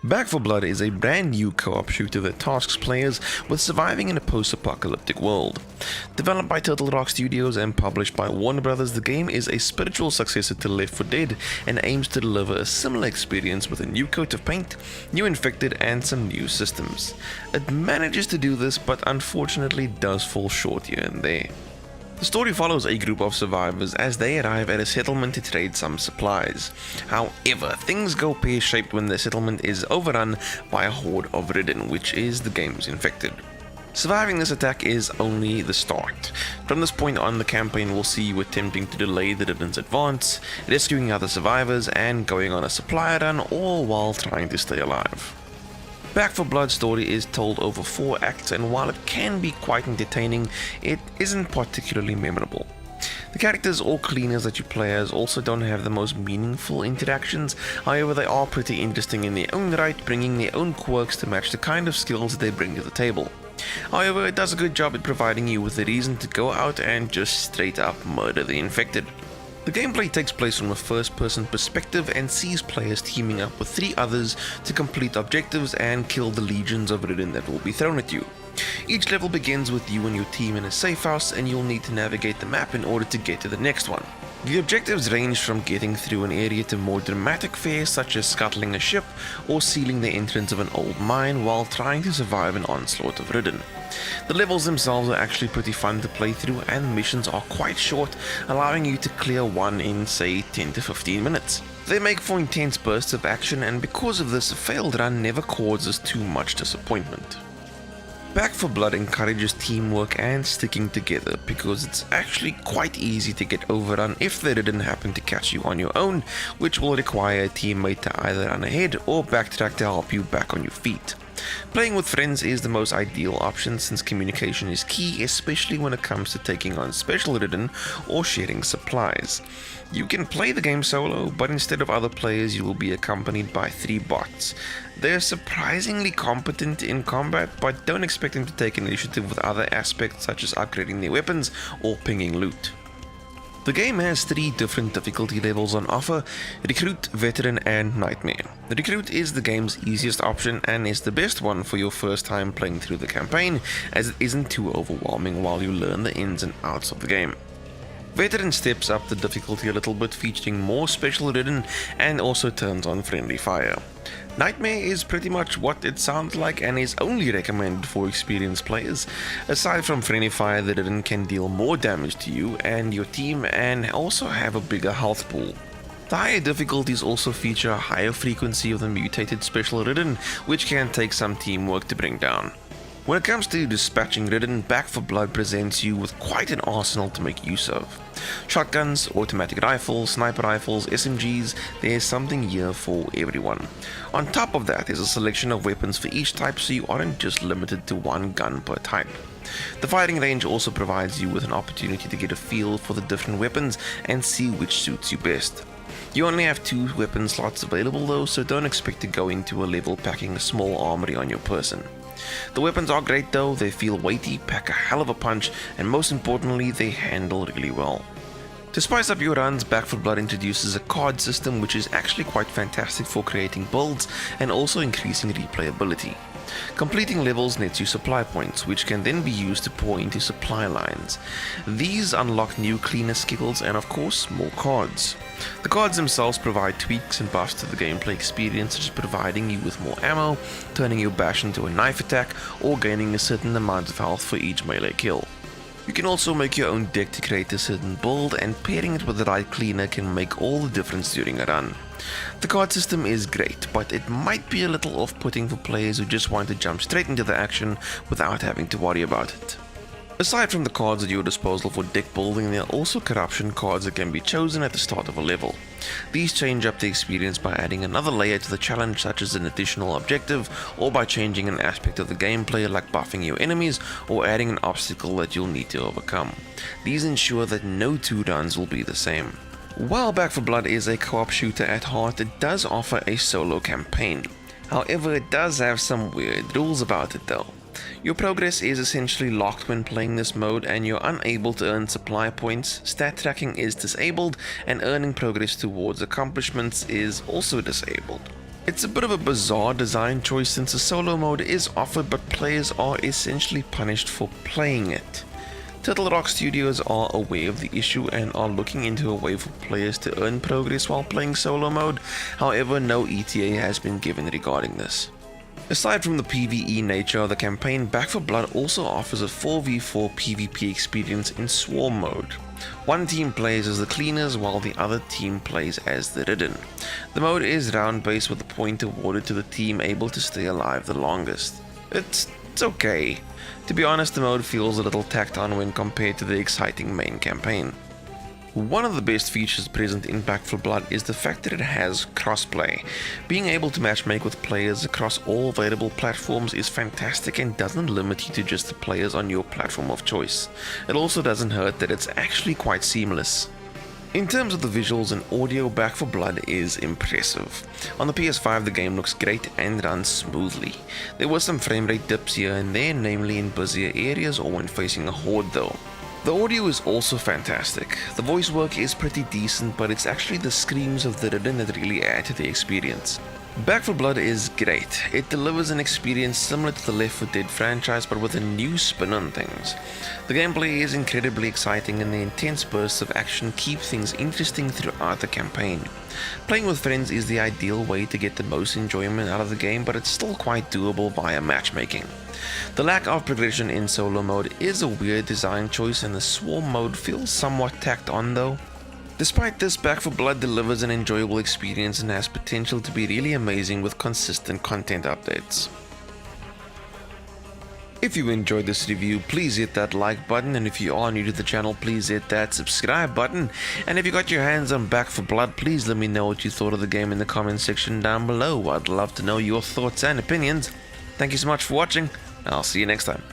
Back 4 Blood is a brand new co-op shooter that tasks players with surviving in a post-apocalyptic world. Developed by Turtle Rock Studios and published by Warner Brothers, the game is a spiritual successor to Left 4 Dead and aims to deliver a similar experience with a new coat of paint, new infected and some new systems. It manages to do this, but unfortunately does fall short here and there. The story follows a group of survivors as they arrive at a settlement to trade some supplies. However, things go pear-shaped when the settlement is overrun by a horde of Ridden, which is the game's infected. Surviving this attack is only the start. From this point on, the campaign will see you attempting to delay the Ridden's advance, rescuing other survivors, and going on a supply run, all while trying to stay alive. Back 4 Blood's story is told over 4 acts, and while it can be quite entertaining, it isn't particularly memorable. The characters or cleaners that you play as also don't have the most meaningful interactions, however they are pretty interesting in their own right, bringing their own quirks to match the kind of skills they bring to the table. However, it does a good job at providing you with a reason to go out and just straight up murder the infected. The gameplay takes place from a first-person perspective and sees players teaming up with 3 others to complete objectives and kill the legions of Ridden that will be thrown at you. Each level begins with you and your team in a safe house, and you'll need to navigate the map in order to get to the next one. The objectives range from getting through an area to more dramatic fares such as scuttling a ship or sealing the entrance of an old mine while trying to survive an onslaught of Ridden. The levels themselves are actually pretty fun to play through, and missions are quite short, allowing you to clear one in say 10 to 15 minutes. They make for intense bursts of action, and because of this, a failed run never causes too much disappointment. Back 4 Blood encourages teamwork and sticking together because it's actually quite easy to get overrun if the Ridden happen to catch you on your own, which will require a teammate to either run ahead or backtrack to help you back on your feet. Playing with friends is the most ideal option since communication is key, especially when it comes to taking on special Ridden or sharing supplies. You can play the game solo, but instead of other players you will be accompanied by 3 bots. They're surprisingly competent in combat, but don't expect them to take initiative with other aspects such as upgrading their weapons or pinging loot. The game has 3 different difficulty levels on offer: Recruit, Veteran and Nightmare. The Recruit is the game's easiest option and is the best one for your first time playing through the campaign, as it isn't too overwhelming while you learn the ins and outs of the game. Veteran steps up the difficulty a little bit, featuring more special Ridden and also turns on friendly fire. Nightmare is pretty much what it sounds like and is only recommended for experienced players. Aside from friendly fire, the Ridden can deal more damage to you and your team and also have a bigger health pool. The higher difficulties also feature a higher frequency of the mutated special Ridden, which can take some teamwork to bring down. When it comes to dispatching Ridden, Back 4 Blood presents you with quite an arsenal to make use of. Shotguns, automatic rifles, sniper rifles, SMGs, there's something here for everyone. On top of that, there's a selection of weapons for each type, so you aren't just limited to one gun per type. The firing range also provides you with an opportunity to get a feel for the different weapons and see which suits you best. You only have 2 weapon slots available though, so don't expect to go into a level packing a small armory on your person. The weapons are great though, they feel weighty, pack a hell of a punch, and most importantly, they handle really well. To spice up your runs, Back 4 Blood introduces a card system which is actually quite fantastic for creating builds and also increasing replayability. Completing levels nets you supply points, which can then be used to pour into supply lines. These unlock new cleaner skills and of course more cards. The cards themselves provide tweaks and buffs to the gameplay experience, such as providing you with more ammo, turning your bash into a knife attack, or gaining a certain amount of health for each melee kill. You can also make your own deck to create a certain build, and pairing it with the right cleaner can make all the difference during a run. The card system is great, but it might be a little off-putting for players who just want to jump straight into the action without having to worry about it. Aside from the cards at your disposal for deck building, there are also corruption cards that can be chosen at the start of a level. These change up the experience by adding another layer to the challenge, such as an additional objective, or by changing an aspect of the gameplay like buffing your enemies or adding an obstacle that you'll need to overcome. These ensure that no 2 runs will be the same. While Back 4 Blood is a co-op shooter at heart, it does offer a solo campaign. However, it does have some weird rules about it though. Your progress is essentially locked when playing this mode, and you're unable to earn supply points, stat tracking is disabled, and earning progress towards accomplishments is also disabled. It's a bit of a bizarre design choice since a solo mode is offered but players are essentially punished for playing it. Turtle Rock Studios are aware of the issue and are looking into a way for players to earn progress while playing solo mode, however no ETA has been given regarding this. Aside from the PvE nature of the campaign, Back 4 Blood also offers a 4v4 PvP experience in Swarm mode. One team plays as the cleaners while the other team plays as the ridden. The mode is round based with a point awarded to the team able to stay alive the longest. It's okay. To be honest, the mode feels a little tacked on when compared to the exciting main campaign. One of the best features present in Back 4 Blood is the fact that it has crossplay. Being able to matchmake with players across all available platforms is fantastic and doesn't limit you to just the players on your platform of choice. It also doesn't hurt that it's actually quite seamless. In terms of the visuals and audio, Back 4 Blood is impressive. On the PS5 the game looks great and runs smoothly. There were some frame rate dips here and there, namely in busier areas or when facing a horde though. The audio is also fantastic. The voice work is pretty decent, but it's actually the screams of the ridden that really add to the experience. Back 4 Blood is great. It delivers an experience similar to the Left 4 Dead franchise but with a new spin on things. The gameplay is incredibly exciting and the intense bursts of action keep things interesting throughout the campaign. Playing with friends is the ideal way to get the most enjoyment out of the game, but it's still quite doable via matchmaking. The lack of progression in solo mode is a weird design choice and the Swarm mode feels somewhat tacked on though. Despite this, Back 4 Blood delivers an enjoyable experience and has potential to be really amazing with consistent content updates. If you enjoyed this review, please hit that like button, and if you are new to the channel, please hit that subscribe button. And if you got your hands on Back 4 Blood, please let me know what you thought of the game in the comment section down below. I'd love to know your thoughts and opinions. Thank you so much for watching, and I'll see you next time.